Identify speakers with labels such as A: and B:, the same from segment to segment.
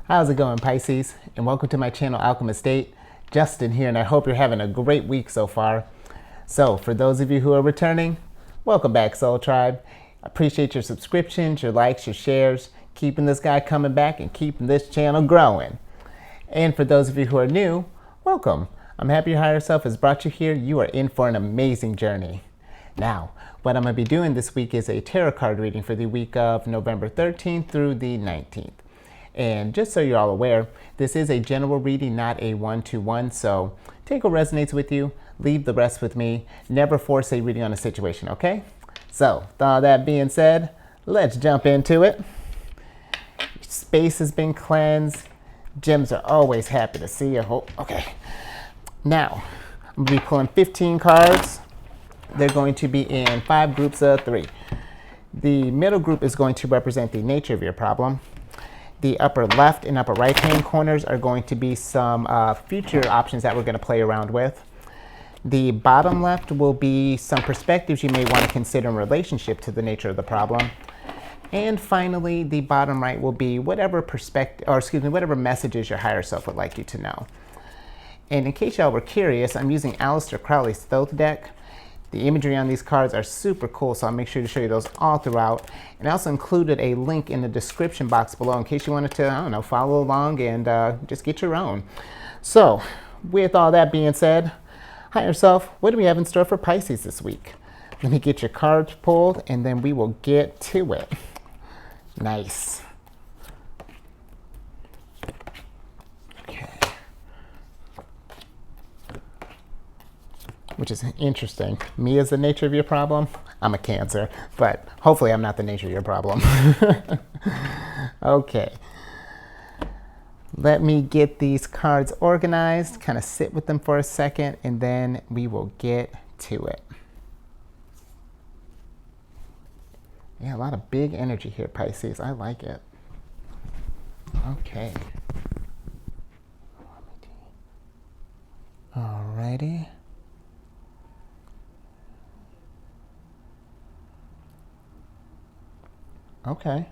A: How's it going, Pisces? And welcome to my channel, Alchemist. Justin here, and I hope you're having a great week so far. So, for those of you who are returning, welcome back, Soul Tribe. I appreciate your subscriptions, your likes, your shares, keeping this guy coming back and keeping this channel growing. And for those of you who are new, welcome. I'm happy your higher self has brought you here. You are in for an amazing journey. Now, what I'm going to be doing this week is a tarot card reading for the week of November 13th through the 19th. And just so you're all aware, this is a general reading, not a one-to-one. So take what resonates with you, leave the rest with me. Never force a reading on a situation, okay? So with all that being said, let's jump into it. Space has been cleansed. Gems are always happy to see you. Okay. Now, I'm going to be pulling 15 cards. They're going to be in 5 groups of 3. The middle group is going to represent the nature of your problem. The upper left and upper right hand corners are going to be some future options that we're going to play around with. The bottom left will be some perspectives you may want to consider in relationship to the nature of the problem. And finally, the bottom right will be whatever whatever messages your higher self would like you to know. And in case y'all were curious, I'm using Aleister Crowley's Thoth deck. The imagery on these cards are super cool, so I'll make sure to show you those all throughout. And I also included a link in the description box below in case you wanted to, I don't know, follow along and just get your own. So, with all that being said, higher self, what do we have in store for Pisces this week? Let me get your cards pulled, and then we will get to it. Nice. Which is interesting. Me as the nature of your problem? I'm a Cancer, but hopefully I'm not the nature of your problem. Okay. Let me get these cards organized, kind of sit with them for a second, and then we will get to it. Yeah, a lot of big energy here, Pisces. I like it. Okay. Alrighty. Okay.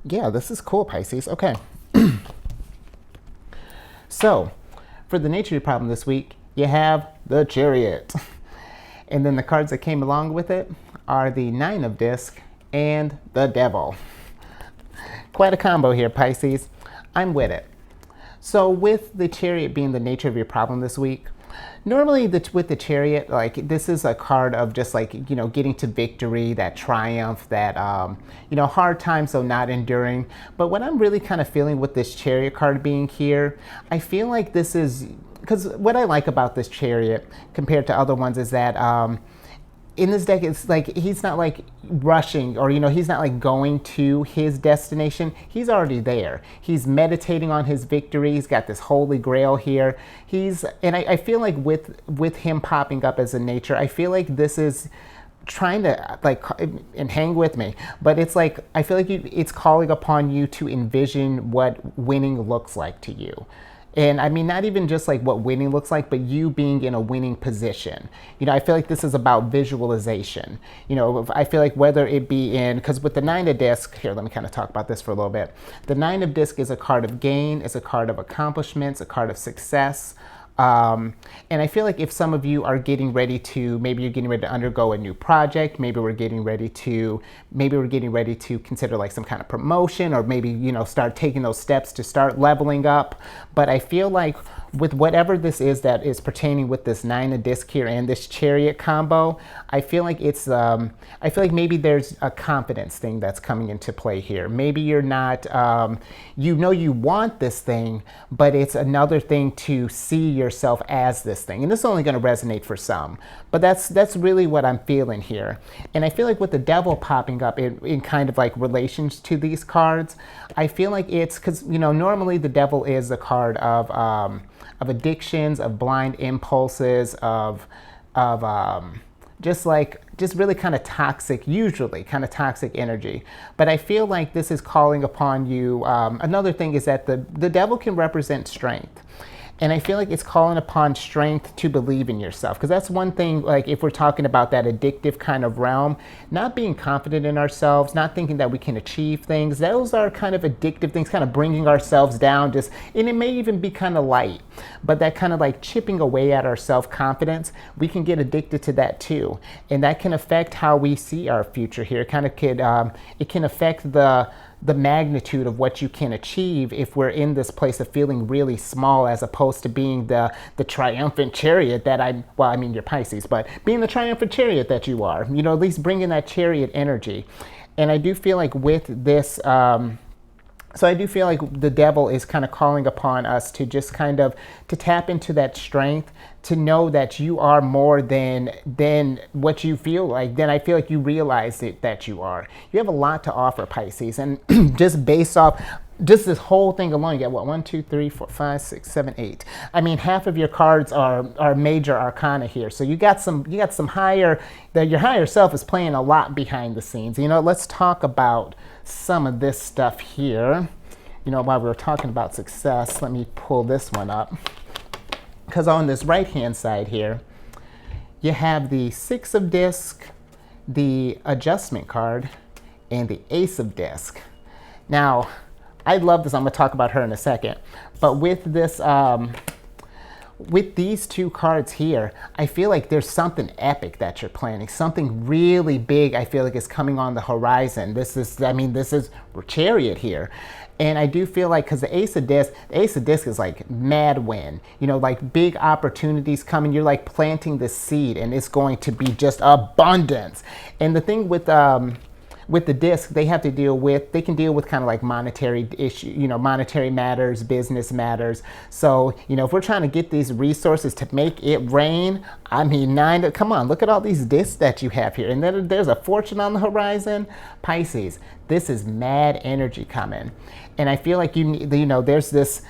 A: Yeah, this is cool, Pisces. Okay. So, for the nature of your problem this week, you have the Chariot. And then the cards that came along with it are the Nine of Discs and the Devil. Quite a combo here, Pisces. I'm with it. So with the Chariot being the nature of your problem this week, normally with the Chariot, like this is a card of just like, you know, getting to victory, that triumph, that, you know, hard times, so not enduring. But what I'm really kind of feeling with this Chariot card being here, I feel like this is, because what I like about this Chariot compared to other ones is that in this deck, it's like he's not like rushing, or, you know, he's not like going to his destination. He's already there. He's meditating on his victory. He's got this holy grail here. And I feel like with him popping up as a nature, I feel like this is trying to like, and hang with me, but it's like, I feel like it's calling upon you to envision what winning looks like to you. And I mean, not even just like what winning looks like, but you being in a winning position. You know, I feel like this is about visualization. You know, I feel like whether it be in, because with the Nine of Discs, here, let me kind of talk about this for a little bit. The Nine of Discs is a card of gain, it's a card of accomplishments, a card of success. And I feel like if some of you are getting ready to, maybe you're getting ready to undergo a new project, maybe we're getting ready to consider like some kind of promotion, or maybe, you know, start taking those steps to start leveling up. But I feel like with whatever this is that is pertaining with this Nine of Discs here and this Chariot combo, I feel like it's, I feel like maybe there's a confidence thing that's coming into play here. Maybe you're not, you know, you want this thing, but it's another thing to see yourself as this thing. And this is only going to resonate for some, but that's really what I'm feeling here. And I feel like with the Devil popping up in kind of like relations to these cards, I feel like it's because, you know, normally the Devil is a card of addictions, of blind impulses, of just really kind of toxic, usually kind of toxic energy. But I feel like this is calling upon you. Another thing is that the Devil can represent strength. And I feel like it's calling upon strength to believe in yourself. Because that's one thing, like if we're talking about that addictive kind of realm, not being confident in ourselves, not thinking that we can achieve things, those are kind of addictive things, kind of bringing ourselves down just, and it may even be kind of light, but that kind of like chipping away at our self-confidence, we can get addicted to that too. And that can affect how we see our future here. It kind of could, it can affect the magnitude of what you can achieve if we're in this place of feeling really small, as opposed to being the triumphant chariot that well, I mean, you're Pisces, but being the triumphant chariot that you are, you know, at least bringing that chariot energy. And I do feel like with this, so I do feel like the devil is kind of calling upon us to just kind of to tap into that strength, to know that you are more than what you feel like. Then I feel like you realize that you are. You have a lot to offer, Pisces, and just based off just this whole thing alone, you get what, 1, 2, 3, 4, 5, 6, 7, 8. I mean, half of your cards are major arcana here. So you got some higher, that your higher self is playing a lot behind the scenes. You know, let's talk about some of this stuff here. You know, while we were talking about success, let me pull this one up. Because on this right-hand side here, you have the 6 of disc, the adjustment card, and the ace of disc. Now, I love this. I'm going to talk about her in a second. But with this, with these two cards here, I feel like there's something epic that you're planning. Something really big, I feel like, is coming on the horizon. This is Chariot here. And I do feel like, because the Ace of Disc is like mad win. You know, like big opportunities coming. You're like planting the seed, and it's going to be just abundance. And the thing with the disc, they can deal with kind of like monetary issue, you know, monetary matters, business matters. So, you know, if we're trying to get these resources to make it rain, I mean, come on, look at all these discs that you have here. And then there's a fortune on the horizon. Pisces, this is mad energy coming. And I feel like there's this,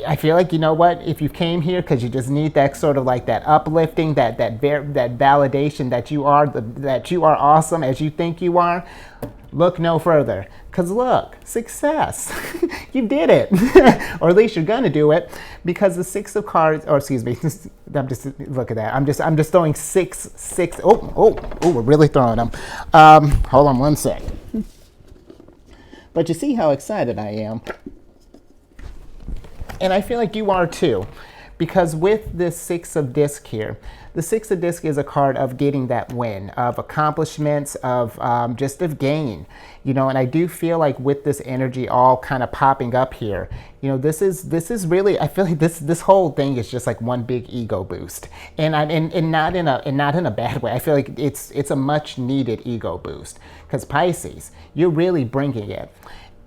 A: I feel like, you know what, if you came here because you just need that sort of like that uplifting, that validation that you are awesome as you think you are, look no further. Because look, success. You did it. Or at least you're going to do it, because the 6 of cards, or excuse me, look at that. I'm just throwing 6. Oh, we're really throwing them. Hold on one sec. But you see how excited I am. And I feel like you are too, because with this 6 of disc here, the 6 of disc is a card of getting that win, of accomplishments, of just of gain, you know. And I do feel like with this energy all kind of popping up here, you know, this is really, I feel like this whole thing is just like one big ego boost, and not in a bad way. I feel like it's a much needed ego boost, because Pisces, you're really bringing it.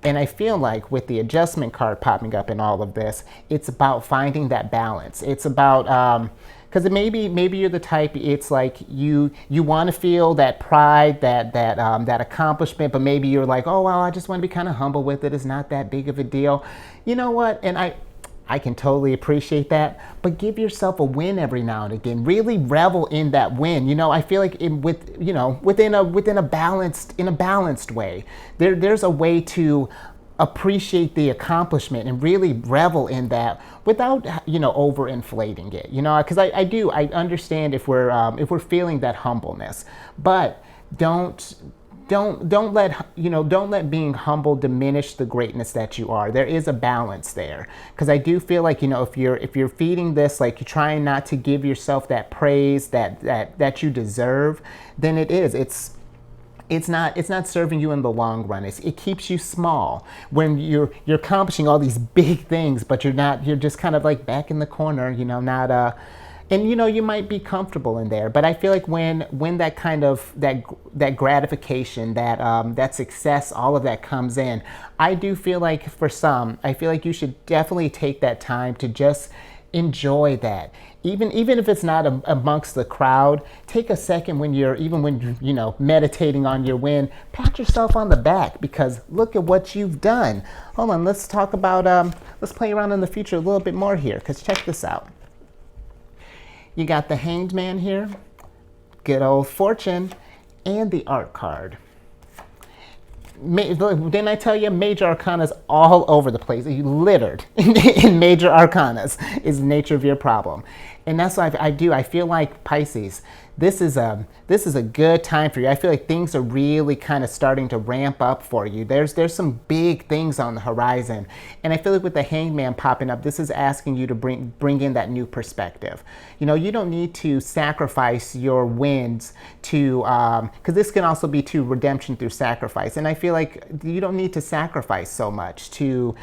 A: And I feel like with the adjustment card popping up in all of this, it's about finding that balance. It's about, because maybe you're the type, it's like you want to feel that pride, that accomplishment, but maybe you're like, oh, well, I just want to be kind of humble with it. It's not that big of a deal. You know what? And I can totally appreciate that, but give yourself a win every now and again. Really revel in that win. You know, I feel like within a balanced way. There's a way to appreciate the accomplishment and really revel in that without, you know, overinflating it. You know, because I understand if we're feeling that humbleness, but don't let being humble diminish the greatness that you are. There is a balance there, because I do feel like, you know, if you're feeding this, like you're trying not to give yourself that praise that you deserve, then it's not serving you in the long run. It keeps you small when you're accomplishing all these big things, but you're just kind of like back in the corner, you know, not and you know, you might be comfortable in there, but I feel like when that kind of that gratification, that success, all of that comes in, I do feel like for some, I feel like you should definitely take that time to just enjoy that. Even if it's not amongst the crowd, take a second when you're you know, meditating on your win, pat yourself on the back, because look at what you've done. Hold on, let's talk about let's play around in the future a little bit more here, because check this out. You got the Hanged Man here, good old fortune, and the art card. Didn't I tell you major arcanas all over the place? You littered in major arcanas is the nature of your problem. And that's what I do. I feel like Pisces, this is a good time for you. I feel like things are really kind of starting to ramp up for you. There's some big things on the horizon. And I feel like with the Hangman popping up, this is asking you to bring in that new perspective. You know, you don't need to sacrifice your wins to, because this can also be to redemption through sacrifice. And I feel like you don't need to sacrifice so much to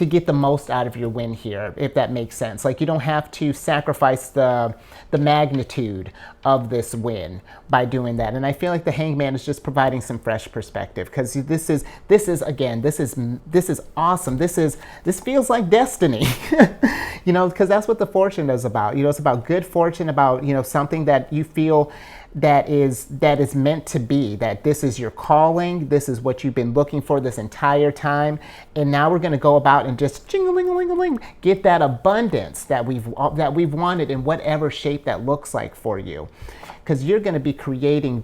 A: get the most out of your win here, if that makes sense. Like, you don't have to sacrifice the magnitude of this win by doing that. And I feel like the Hangman is just providing some fresh perspective, because this is awesome. This feels like destiny, you know, because that's what the fortune is about. You know, it's about good fortune, about, you know, something that you feel that is meant to be, that this is your calling, this is what you've been looking for this entire time, and now we're going to go about and just jing-a-ling-a-ling-a-ling, get that abundance that we've wanted in whatever shape that looks like for you. Because you're going to be creating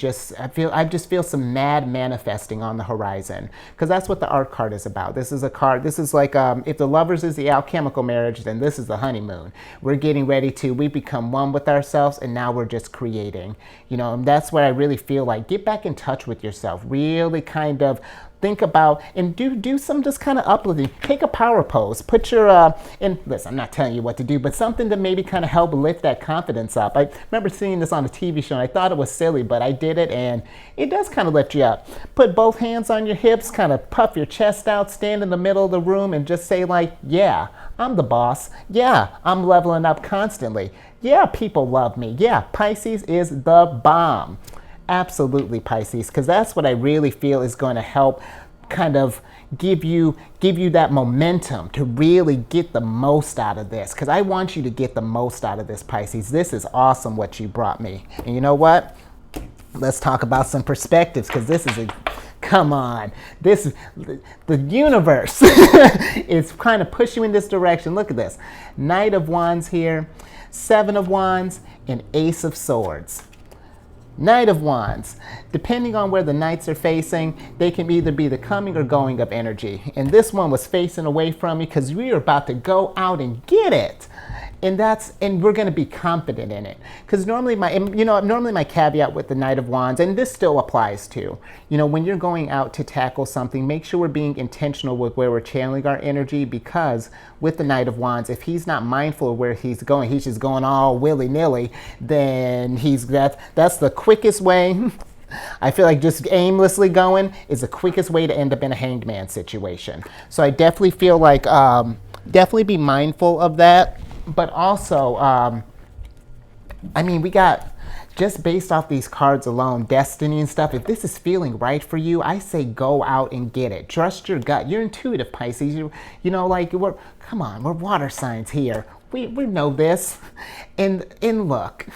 A: I just feel some mad manifesting on the horizon. Because that's what the art card is about. This is a card, this is like, if the Lovers is the alchemical marriage, then this is the honeymoon. We're getting ready we become one with ourselves, and now we're just creating. You know, and that's what I really feel like. Get back in touch with yourself. Really kind of think about and do some just kind of uplifting. Take a power pose. Put your and listen, I'm not telling you what to do, but something to maybe kind of help lift that confidence up. I remember seeing this on a TV show and I thought it was silly, but I did it and it does kind of lift you up. Put both hands on your hips, kind of puff your chest out, stand in the middle of the room and just say like, yeah, I'm the boss. Yeah, I'm leveling up constantly. Yeah, people love me. Yeah, Pisces is the bomb. Absolutely, Pisces, because that's what I really feel is going to help kind of give you that momentum to really get the most out of this, because I want you to get the most out of this, Pisces. This is awesome what you brought me. And you know what? Let's talk about some perspectives, because this is come on. The universe is kind of pushing you in this direction. Look at this. Knight of Wands here, Seven of Wands, and Ace of Swords. Knight of Wands. Depending on where the knights are facing, they can either be the coming or going of energy. And this one was facing away from me because we are about to go out and get it. And we're going to be confident in it. Because normally my caveat with the Knight of Wands, and this still applies to, you know, when you're going out to tackle something, make sure we're being intentional with where we're channeling our energy, because with the Knight of Wands, if he's not mindful of where he's going, he's just going all willy-nilly, then that's the quickest way. I feel like just aimlessly going is the quickest way to end up in a hanged man situation. So I definitely feel like, definitely be mindful of that. But also, I mean, we got, just based off these cards alone, destiny and stuff, if this is feeling right for you, I say go out and get it. Trust your gut. You're intuitive, Pisces. You know, like, we're water signs here. We know this. And look,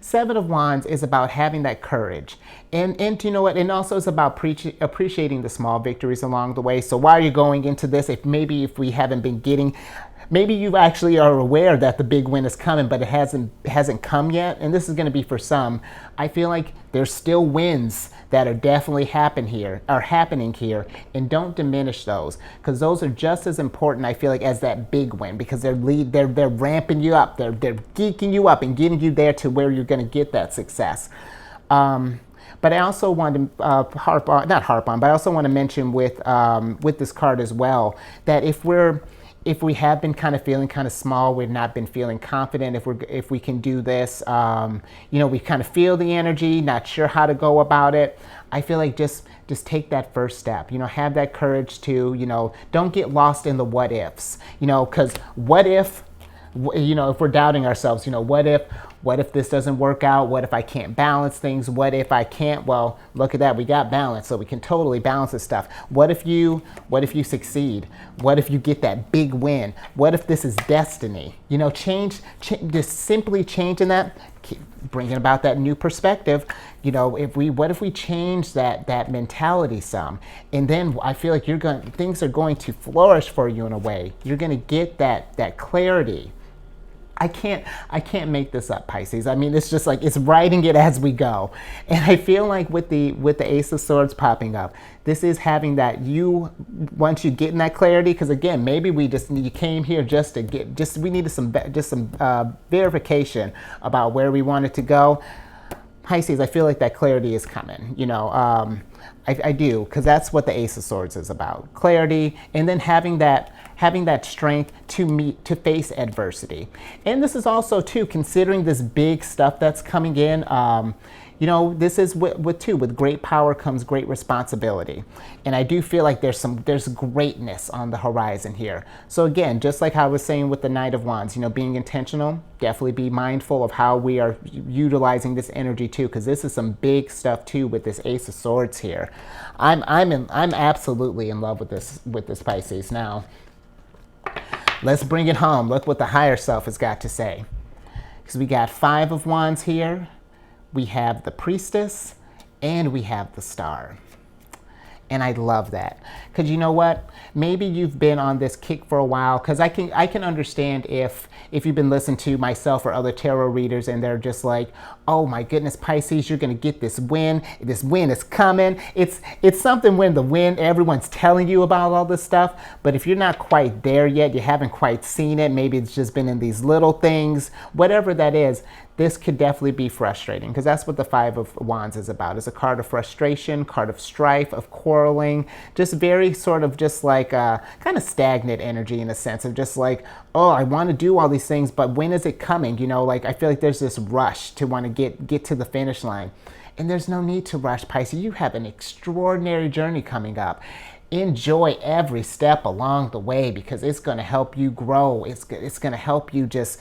A: Seven of Wands is about having that courage. And you know what? And also it's about appreciating the small victories along the way. So while you're going into this, if we haven't been getting, maybe you actually are aware that the big win is coming, but it hasn't come yet. And this is going to be for some. I feel like there's still wins that are definitely happening here, and don't diminish those, because those are just as important, I feel like, as that big win, because they're ramping you up, they're geeking you up and getting you there to where you're going to get that success. But I also want to but I also want to mention with this card as well, that if we have been kind of feeling kind of small, we've not been feeling confident, if we can do this, you know, we kind of feel the energy, not sure how to go about it, I feel like just take that first step, you know, have that courage to, you know, don't get lost in the what ifs, you know, because what if, you know, if we're doubting ourselves, you know, what if this doesn't work out? What if I can't balance things? What if I can't? Well, look at that. We got balance, so we can totally balance this stuff. What if you succeed? What if you get that big win? What if this is destiny? You know, just simply changing that, bringing about that new perspective. You know, what if we change that mentality some? And then I feel like things are going to flourish for you in a way. You're going to get that clarity. I can't make this up, Pisces. I mean, it's just like it's writing it as we go. And I feel like with the Ace of Swords popping up, this is having that once you get in that clarity, because again, maybe you came here just to we needed some verification about where we wanted to go. Pisces, I feel like that clarity is coming. I do, because that's what the Ace of Swords is about. Clarity, and then having that strength to face adversity. And this is also, too, considering this big stuff that's coming in. This is with great power comes great responsibility. And I do feel like there's greatness on the horizon here. So again, just like I was saying with the Knight of Wands, being intentional, definitely be mindful of how we are utilizing this energy too, because this is some big stuff too with this Ace of Swords here. I'm absolutely in love with this Pisces. Now, let's bring it home. Look what the higher self has got to say. Because we got 5 of Wands here. We have the Priestess, and we have the Star. And I love that. Because you know what? Maybe you've been on this kick for a while. Because I can understand if you've been listening to myself or other tarot readers and they're just like, oh my goodness, Pisces, you're going to get this win. This win is coming. It's something when the win, everyone's telling you about all this stuff. But if you're not quite there yet, you haven't quite seen it, maybe it's just been in these little things, whatever that is, this could definitely be frustrating, because that's what the 5 of Wands is about. It's a card of frustration, card of strife, of quarreling, just very sort of just like kind of stagnant energy in a sense of just like, oh, I want to do all these things, but when is it coming? Like I feel like there's this rush to want to get to the finish line. And there's no need to rush, Pisces. You have an extraordinary journey coming up. Enjoy every step along the way, because it's going to help you grow. It's going to help you just...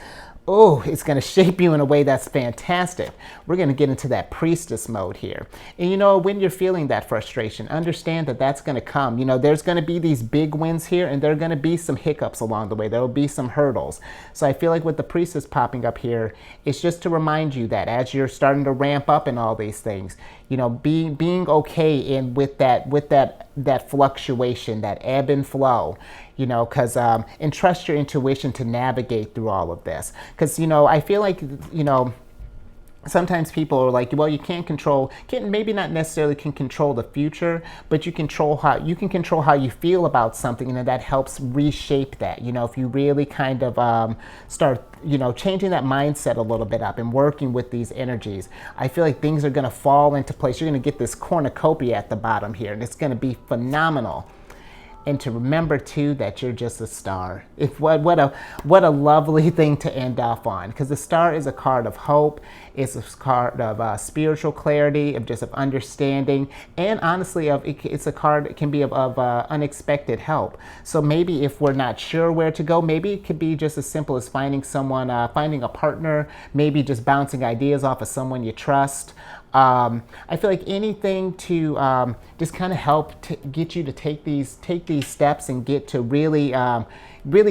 A: oh, it's going to shape you in a way that's fantastic. We're going to get into that Priestess mode here. And when you're feeling that frustration, understand that that's going to come. There's going to be these big wins here, and there are going to be some hiccups along the way. There will be some hurdles. So I feel like with the Priestess popping up here, it's just to remind you that as you're starting to ramp up in all these things, being okay with that fluctuation, that ebb and flow, because and trust your intuition to navigate through all of this. Because I feel like sometimes people are like, well, you maybe not necessarily can control the future, but you can control how you feel about something, and that helps reshape that. If you really kind of start changing that mindset a little bit up and working with these energies, I feel like things are going to fall into place. You're going to get this cornucopia at the bottom here, and it's going to be phenomenal. And to remember too that you're just a star. What a lovely thing to end off on, because the Star is a card of hope. It's a card of spiritual clarity, of understanding, and honestly, it's a card that can be of unexpected help. So maybe if we're not sure where to go, maybe it could be just as simple as finding someone, finding a partner, maybe just bouncing ideas off of someone you trust. I feel like anything to just kind of help to get you to take these steps and get to really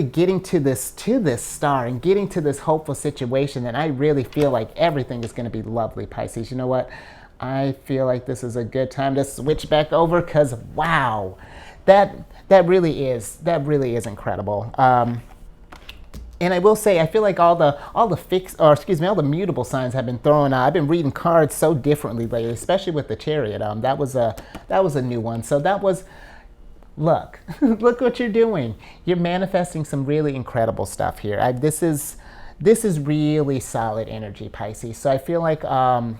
A: getting to this star and getting to this hopeful situation. And I really feel like everything is going to be lovely, Pisces. You know what? I feel like this is a good time to switch back over, because wow, that really is incredible. And I will say, I feel like all the mutable signs have been thrown out. I've been reading cards so differently lately, especially with the Chariot. That was a new one. So that was, look what you're doing. You're manifesting some really incredible stuff here. This is really solid energy, Pisces. So I feel like the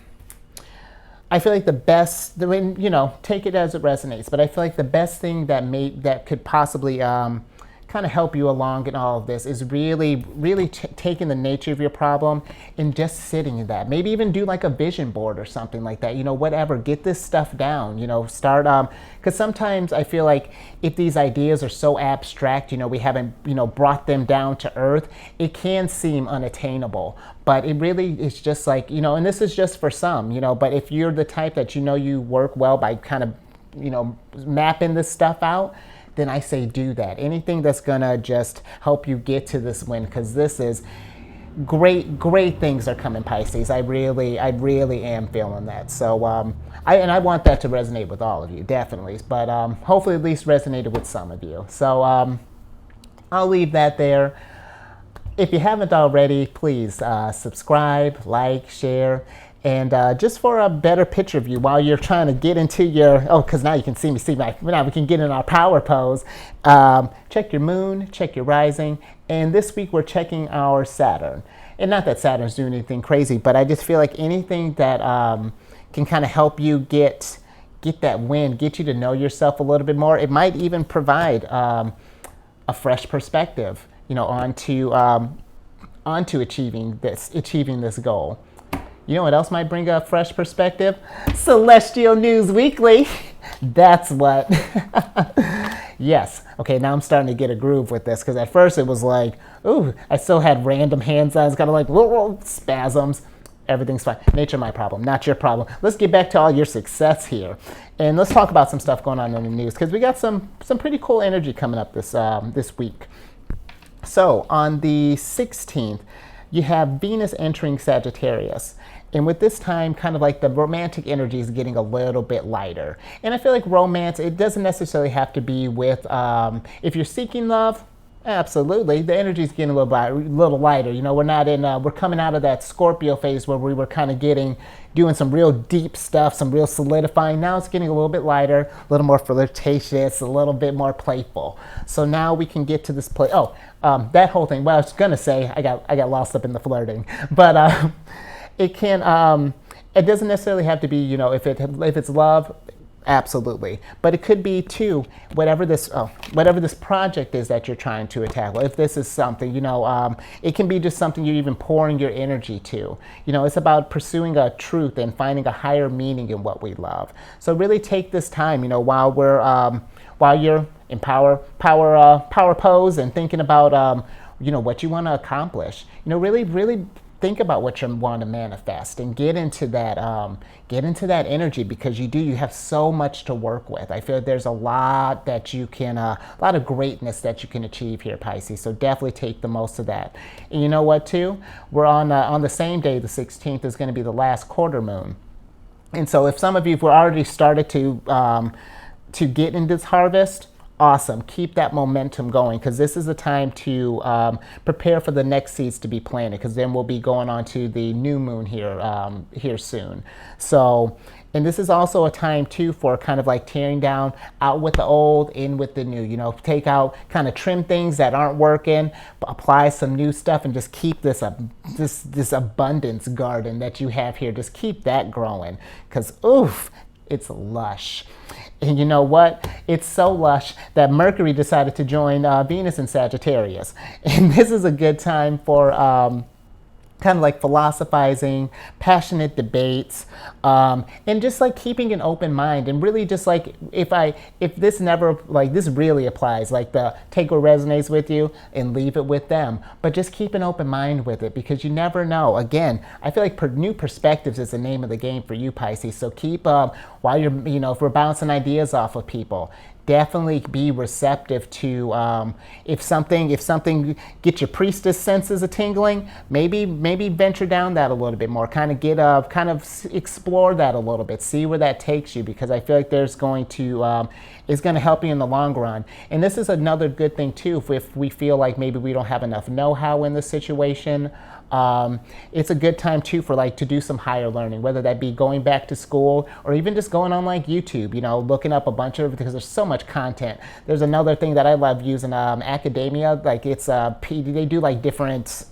A: best, take it as it resonates. But I feel like the best thing that could possibly kind of help you along in all of this is really taking the nature of your problem and just sitting in that. Maybe even do like a vision board or something like that, whatever. Get this stuff down, start, because sometimes I feel like if these ideas are so abstract, we haven't, brought them down to earth, it can seem unattainable. But it really is just like, and this is just for some, but if you're the type that you work well by kind of, mapping this stuff out, then I say do that. Anything that's gonna just help you get to this win, because this is great things are coming, Pisces. I really am feeling that. So I want that to resonate with all of you, definitely. But hopefully at least resonated with some of you. So I'll leave that there. If you haven't already, please subscribe, like, share, and just for a better picture view while you're trying to get into your, because now you can see me, now we can get in our power pose. Check your moon, check your rising, and this week we're checking our Saturn. And not that Saturn's doing anything crazy, but I just feel like anything that can kind of help you get that win, get you to know yourself a little bit more. It might even provide a fresh perspective, onto achieving this goal. You know what else might bring a fresh perspective? Celestial News Weekly. That's what. Yes. Okay, now I'm starting to get a groove with this, because at first it was like, ooh, I still had random hand signs, kind of like whoa, spasms. Everything's fine. Nature, my problem, not your problem. Let's get back to all your success here. And let's talk about some stuff going on in the news, because we got some pretty cool energy coming up this week. So on the 16th, you have Venus entering Sagittarius. And with this time, kind of like the romantic energy is getting a little bit lighter. And I feel like romance, it doesn't necessarily have to be with, if you're seeking love, absolutely. The energy is getting a little lighter. We're not in, we're coming out of that Scorpio phase where we were kind of doing some real deep stuff, some real solidifying. Now it's getting a little bit lighter, a little more flirtatious, a little bit more playful. So now we can get to this place. That whole thing. Well, I was gonna say I got lost up in the flirting, but it can. It doesn't necessarily have to be. If it's love. Absolutely. But it could be too, whatever this project is that you're trying to tackle. If this is something, it can be just something you're even pouring your energy to. It's about pursuing a truth and finding a higher meaning in what we love. So really take this time, while you're in power pose and thinking about, what you want to accomplish. Really think about what you want to manifest and get into that energy, because you have so much to work with. I feel like there's a lot that you can, a lot of greatness that you can achieve here, Pisces. So definitely take the most of that. And you know what too? We're on the same day, the 16th, is going to be the last quarter moon. And so if some of you have already started to get in this harvest, awesome. Keep that momentum going, because this is the time to prepare for the next seeds to be planted, because then we'll be going on to the new moon here soon. So, and this is also a time too for kind of like tearing down, out with the old, in with the new. Take out, kind of trim things that aren't working, apply some new stuff, and just keep this abundance garden that you have here. Just keep that growing, because oof, it's lush. And you know what? It's so lush that Mercury decided to join Venus in Sagittarius. And this is a good time for kind of like philosophizing, passionate debates, and just like keeping an open mind. And really just like, if this really applies, like take what resonates with you and leave it with them. But just keep an open mind with it, because you never know. Again, I feel like new perspectives is the name of the game for you, Pisces. So keep, while you're, if we're bouncing ideas off of people, definitely be receptive to, if something get your priestess senses a tingling, maybe venture down that a little bit more, kind of explore that a little bit, see where that takes you, because I feel like it's going to help you in the long run. And this is another good thing too, if we feel like maybe we don't have enough know-how in the situation. It's a good time too for to do some higher learning, whether that be going back to school or even just going on YouTube, looking up a bunch of, because there's so much content. There's another thing that I love using, academia, it's they do different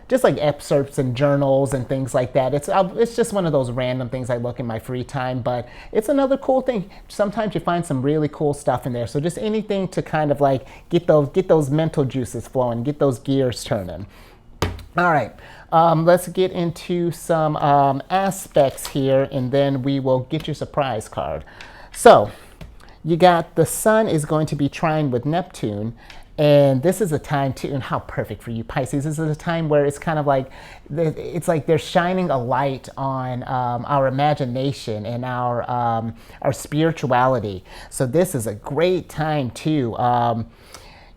A: just excerpts and journals and things like that. It's just one of those random things I look in my free time, but it's another cool thing. Sometimes you find some really cool stuff in there. So just anything to kind of get those mental juices flowing, get those gears turning. All right, let's get into some aspects here, and then we will get your surprise card. So you got the sun is going to be trine with Neptune, and this is a time too, and how perfect for you, Pisces. This is a time where it's kind of it's like they're shining a light on our imagination and our spirituality. So this is a great time too.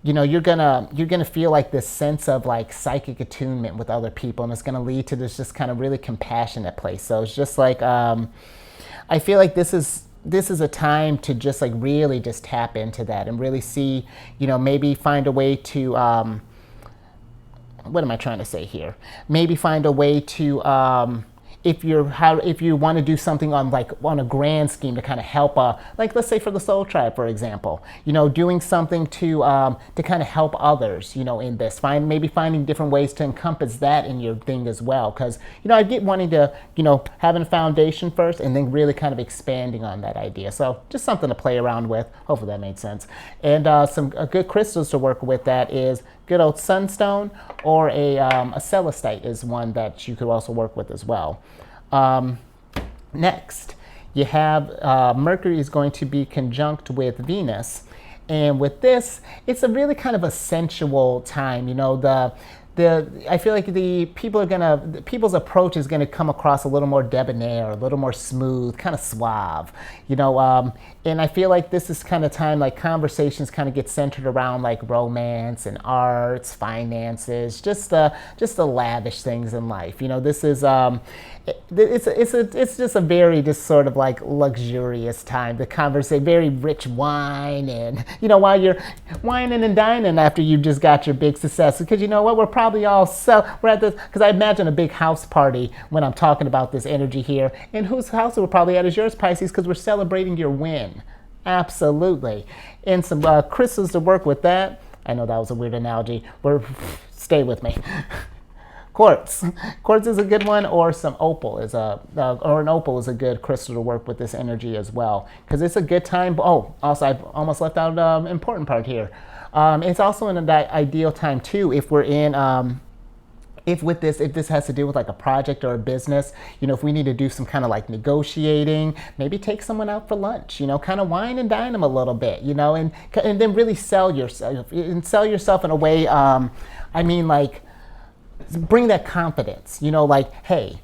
A: You're gonna feel this sense of psychic attunement with other people, and it's gonna lead to this just kind of really compassionate place. So it's just I feel like this is a time to just really just tap into that and really see, maybe find a way to what am I trying to say here? Maybe find a way to if you want to do something on a grand scheme to kind of help like let's say for the soul tribe, for example, doing something to kind of help others, in this, maybe finding different ways to encompass that in your thing as well, because I get wanting to having a foundation first and then really kind of expanding on that idea. So just something to play around with. Hopefully that made sense. And some good crystals to work with that is good old sunstone, or a celestite is one that you could also work with as well. Next, you have Mercury is going to be conjunct with Venus. And with this, it's a really kind of a sensual time. I feel like people's approach is gonna come across a little more debonair, a little more smooth, kind of suave, and I feel like this is kind of time like conversations kind of get centered around like romance and arts, finances, just the lavish things in life. This is it's just a very just sort of like luxurious time. The conversation, very rich wine, and while you're whining and dining after you just got your big success, because we're probably we're at this, because I imagine a big house party when I'm talking about this energy here. And whose house we're probably at is yours, Pisces, because we're celebrating your win. Absolutely. And some crystals to work with that. I know that was a weird analogy. Stay with me. Quartz. Quartz is a good one, or some opal is or an opal is a good crystal to work with this energy as well, because it's a good time. Oh, also I've almost left out an important part here. It's also an ideal time too if we're in if this has to do with like a project or a business, if we need to do some kind of like negotiating, maybe take someone out for lunch, kind of wine and dine them a little bit, and then really sell yourself in a way. Like bring that confidence, like, hey,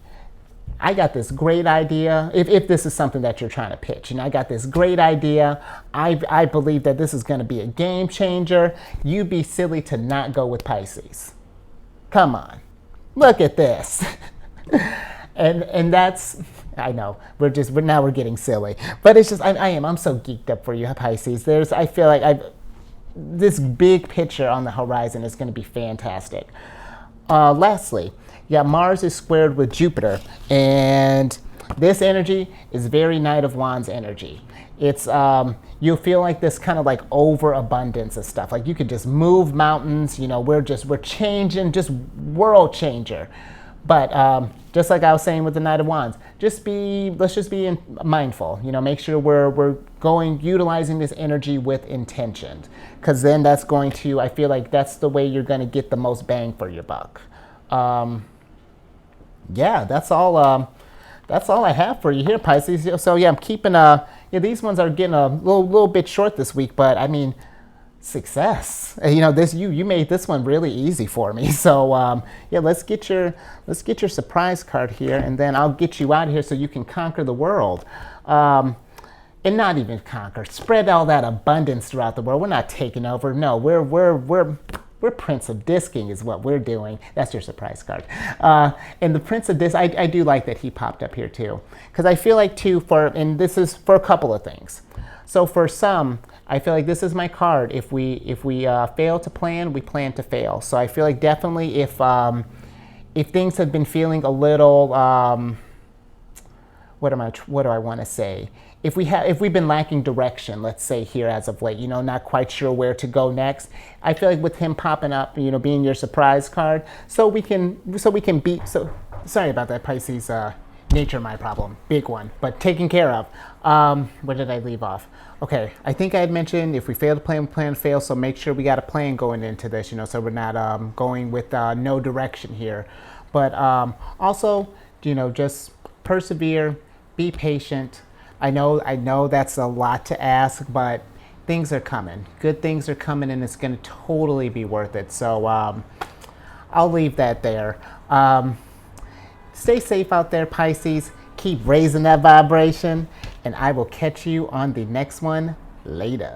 A: I got this great idea. If this is something that you're trying to pitch, I got this great idea. I believe that this is going to be a game changer. You'd be silly to not go with Pisces. Come on, look at this. and that's, I know we're getting silly, but it's just I'm so geeked up for you, Pisces. I feel like this big picture on the horizon is going to be fantastic. Lastly, Mars is squared with Jupiter, and this energy is very Knight of Wands energy. It's you'll feel like this kind of like overabundance of stuff. Like you could just move mountains. We're changing, just world changer. But just like I was saying with the Knight of Wands, let's just be mindful. Make sure we're utilizing this energy with intention, because then that's going to, I feel like that's the way you're going to get the most bang for your buck. That's all I have for you here, Pisces. So I'm keeping these ones are getting a little bit short this week, but I mean, success. You made this one really easy for me. So let's get your surprise card here, and then I'll get you out of here so you can conquer the world. And not even conquer, spread all that abundance throughout the world. We're not taking over. No, we're Prince of Disking is what we're doing. That's your surprise card. And the Prince of Disc, I do like that he popped up here too, because I feel like too and this is for a couple of things. So for some, I feel like this is my card. If we fail to plan, we plan to fail. So I feel like definitely if things have been feeling a little what do I want to say? If we've been lacking direction, let's say here as of late, not quite sure where to go next, I feel like with him popping up, being your surprise card, so we can beat. So sorry about that, Pisces. Nature my problem, big one, but taken care of. Where did I leave off? Okay, I think I had mentioned if we fail to plan, we plan to fail. So make sure we got a plan going into this, so we're not going with no direction here. But also, just persevere, be patient. I know that's a lot to ask, but things are coming. Good things are coming, and it's going to totally be worth it. So I'll leave that there. Stay safe out there, Pisces. Keep raising that vibration, and I will catch you on the next one later.